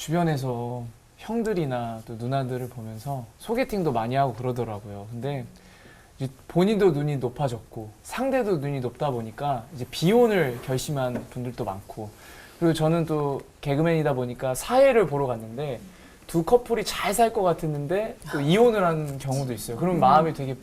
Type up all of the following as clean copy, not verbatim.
주변에서 형들이나 또 누나들을 보면서 소개팅도 많이 하고 그러더라고요. 근데 이제 본인도 눈이 높아졌고 상대도 눈이 높다 보니까 이제 비혼을 결심한 분들도 많고, 그리고 저는 또 개그맨이다 보니까 사회를 보러 갔는데 두 커플이 잘 살 것 같았는데 또 이혼을 한 경우도 있어요. 그럼 마음이 되게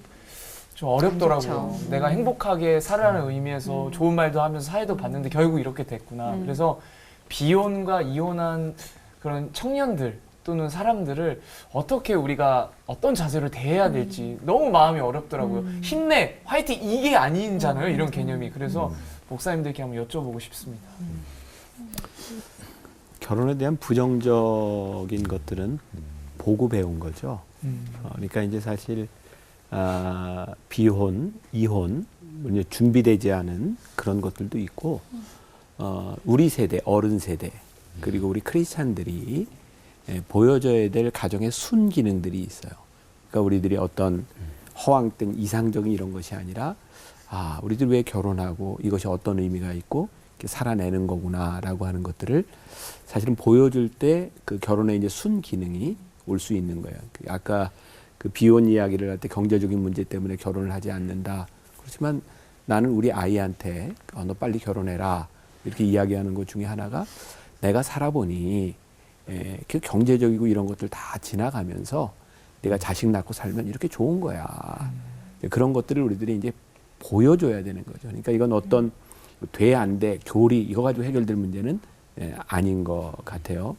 좀 어렵더라고요. 내가 행복하게 살아라는 의미에서 좋은 말도 하면서 사회도 봤는데 결국 이렇게 됐구나. 그래서 비혼과 이혼한 그런 청년들 또는 사람들을 어떻게 우리가 어떤 자세로 대해야 될지 너무 마음이 어렵더라고요. 힘내, 화이팅, 이게 아니잖아요, 이런 개념이. 그래서 목사님들께 한번 여쭤보고 싶습니다. 결혼에 대한 부정적인 것들은 보고 배운 거죠. 그러니까 이제 사실 비혼, 이혼, 이제 준비되지 않은 그런 것들도 있고, 우리 세대, 어른 세대, 그리고 우리 크리스찬들이 보여줘야 될 가정의 순기능들이 있어요. 그러니까 우리들이 어떤 허황된 이상적인 이런 것이 아니라, 우리들 왜 결혼하고 이것이 어떤 의미가 있고 이렇게 살아내는 거구나라고 하는 것들을 사실은 보여줄 때 그 결혼의 이제 순기능이 올 수 있는 거예요. 아까 그 비혼 이야기를 할 때 경제적인 문제 때문에 결혼을 하지 않는다. 그렇지만 나는 우리 아이한테 너 빨리 결혼해라 이렇게 이야기하는 것 중에 하나가, 내가 살아보니 그 경제적이고 이런 것들 다 지나가면서 내가 자식 낳고 살면 이렇게 좋은 거야. 그런 것들을 우리들이 이제 보여줘야 되는 거죠. 그러니까 이건 어떤 돼 안 돼, 교리 이거 가지고 해결될 문제는 아닌 것 같아요.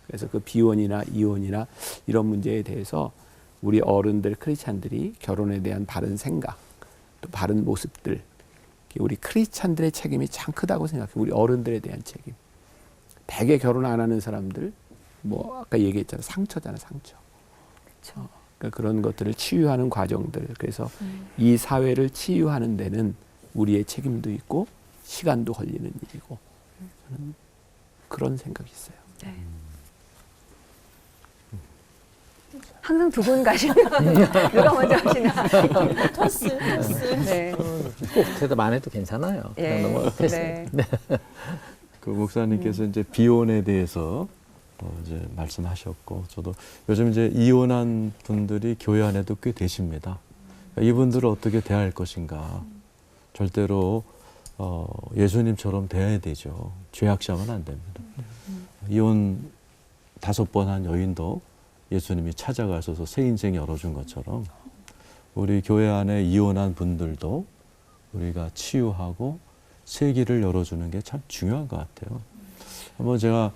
그래서 그 비혼이나 이혼이나 이런 문제에 대해서 우리 어른들, 크리스찬들이 결혼에 대한 바른 생각, 또 바른 모습들, 우리 크리스찬들의 책임이 참 크다고 생각해요. 우리 어른들에 대한 책임. 대개 결혼 안 하는 사람들, 뭐 아까 얘기했잖아요. 상처잖아요, 상처. 그렇죠. 그러니까 그런 것들을 치유하는 과정들. 그래서 이 사회를 치유하는 데는 우리의 책임도 있고 시간도 걸리는 일이고, 저는 그런 생각이 있어요. 네. 항상 두 분 가시면 누가 먼저 하시나. 토스. 네. 꼭 대답 안 해도 괜찮아요. 그냥 예. 넘어가세요. 네. 그 목사님께서 이제 비혼에 대해서 이제 말씀하셨고, 저도 요즘 이제 이혼한 분들이 교회 안에도 꽤 되십니다. 그러니까 이분들을 어떻게 대할 것인가. 절대로 예수님처럼 대해야 되죠. 죄악시하면 안 됩니다. 이혼 5번 한 여인도 예수님이 찾아가셔서 새 인생 열어준 것처럼, 우리 교회 안에 이혼한 분들도 우리가 치유하고 새 길을 열어주는 게 참 중요한 것 같아요. 한번 제가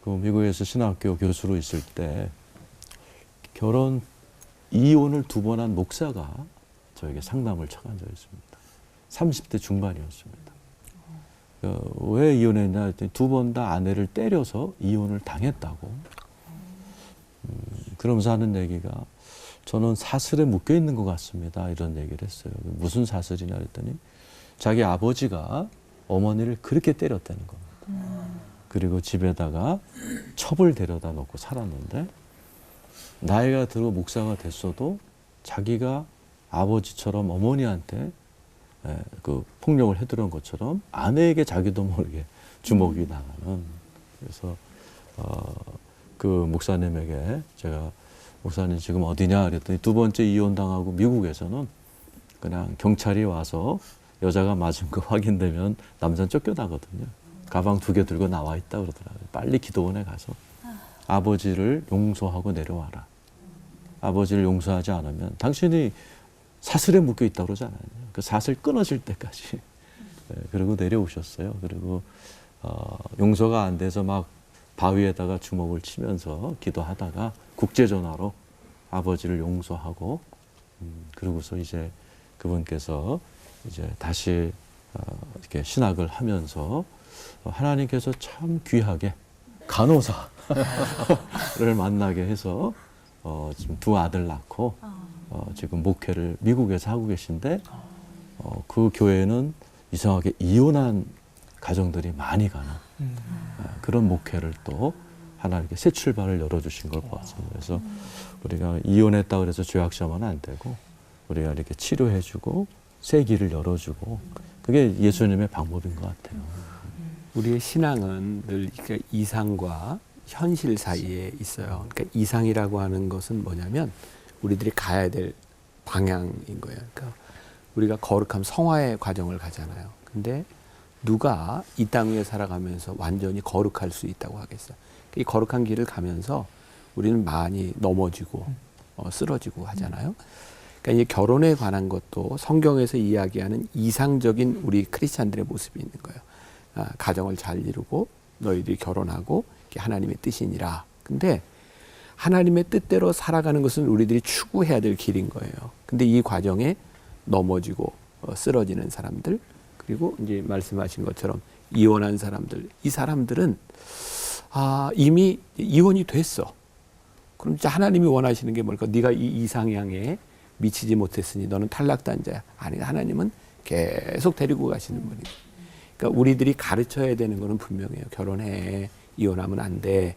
그 미국에서 신학교 교수로 있을 때 이혼을 2번 한 목사가 저에게 상담을 쳐간 적이 있습니다. 30대 중반이었습니다. 왜 이혼했냐 했더니 2번 다 아내를 때려서 이혼을 당했다고. 그러면서 하는 얘기가, 저는 사슬에 묶여 있는 것 같습니다, 이런 얘기를 했어요. 무슨 사슬이냐 했더니 자기 아버지가 어머니를 그렇게 때렸다는 겁니다. 그리고 집에다가 첩을 데려다 놓고 살았는데, 나이가 들어 목사가 됐어도 자기가 아버지처럼 어머니한테 그 폭력을 해드린 것처럼 아내에게 자기도 모르게 주먹이 나가는. 그래서 그 목사님에게 제가, 목사님 지금 어디냐 그랬더니 2번째 이혼당하고 미국에서는 그냥 경찰이 와서 여자가 맞은 거 확인되면 남자는 쫓겨나거든요. 가방 2개 들고 나와 있다 그러더라고요. 빨리 기도원에 가서 아버지를 용서하고 내려와라. 아버지를 용서하지 않으면 당신이 사슬에 묶여 있다고 그러잖아요. 그 사슬 끊어질 때까지. 그리고 내려오셨어요. 그리고 용서가 안 돼서 막 바위에다가 주먹을 치면서 기도하다가 국제전화로 아버지를 용서하고, 그러고서 이제 그분께서 이제 다시 이렇게 신학을 하면서 하나님께서 참 귀하게 간호사를 만나게 해서 지금 2 아들 낳고 지금 목회를 미국에서 하고 계신데, 그 교회는 이상하게 이혼한 가정들이 많이 가는 그런 목회를 또 하나님께 새 출발을 열어주신 걸 보았습니다. 그래서 우리가 이혼했다 그래서 죄악시하면 안 되고, 우리가 이렇게 치료해주고 새 길을 열어주고, 그게 예수님의 방법인 것 같아요. 우리의 신앙은 늘 이상과 현실 사이에 있어요. 그러니까 이상이라고 하는 것은 뭐냐면 우리들이 가야 될 방향인 거예요. 그러니까 우리가 거룩함 성화의 과정을 가잖아요. 근데 누가 이 땅 위에 살아가면서 완전히 거룩할 수 있다고 하겠어요. 이 거룩한 길을 가면서 우리는 많이 넘어지고 쓰러지고 하잖아요. 그러니까 이 결혼에 관한 것도 성경에서 이야기하는 이상적인 우리 크리스찬들의 모습이 있는 거예요. 가정을 잘 이루고 너희들이 결혼하고 하나님의 뜻이니라. 근데 하나님의 뜻대로 살아가는 것은 우리들이 추구해야 될 길인 거예요. 근데 이 과정에 넘어지고 쓰러지는 사람들, 그리고 이제 말씀하신 것처럼 이혼한 사람들, 이 사람들은 이미 이혼이 됐어. 그럼 이제 하나님이 원하시는 게 뭘까? 네가 이 이상향에 미치지 못했으니 너는 탈락단자야. 아니, 하나님은 계속 데리고 가시는 분이에요. 그러니까 우리들이 가르쳐야 되는 거는 분명해요. 결혼해. 이혼하면 안 돼.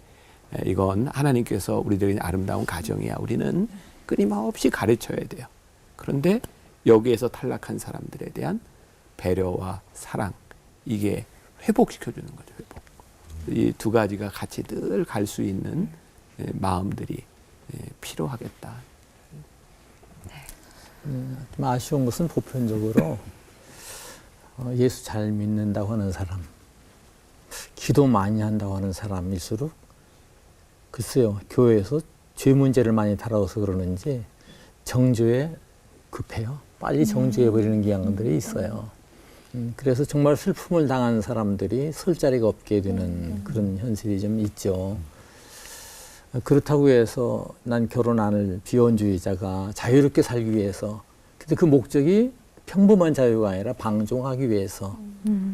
이건 하나님께서 우리들에게 아름다운 가정이야. 우리는 끊임없이 가르쳐야 돼요. 그런데 여기에서 탈락한 사람들에 대한 배려와 사랑, 이게 회복시켜주는 거죠. 회복. 이 두 가지가 같이 늘 갈 수 있는 마음들이 필요하겠다. 좀 아쉬운 것은 보편적으로 예수 잘 믿는다고 하는 사람, 기도 많이 한다고 하는 사람일수록 글쎄요, 교회에서 죄 문제를 많이 다뤄서 그러는지 정죄에 급해요. 빨리 정죄해버리는 경향들이 있어요. 그래서 정말 슬픔을 당한 사람들이 설 자리가 없게 되는 그런 현실이 좀 있죠. 그렇다고 해서 난 결혼 안 할 비혼주의자가 자유롭게 살기 위해서, 근데 그 목적이 평범한 자유가 아니라 방종하기 위해서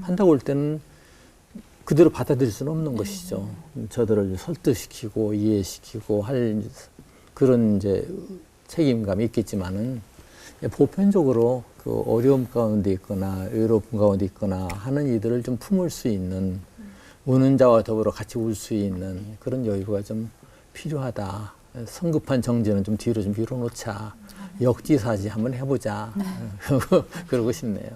한다고 할 때는 그대로 받아들일 수는 없는 것이죠. 저들을 설득시키고 이해시키고 할 그런 이제 책임감이 있겠지만은 보편적으로 그 어려움 가운데 있거나 외로움 가운데 있거나 하는 이들을 좀 품을 수 있는, 우는 자와 더불어 같이 울 수 있는 그런 여유가 좀 필요하다. 성급한 정죄는 좀 뒤로 좀 밀어놓자. 역지사지 한번 해보자. 그러고 싶네요.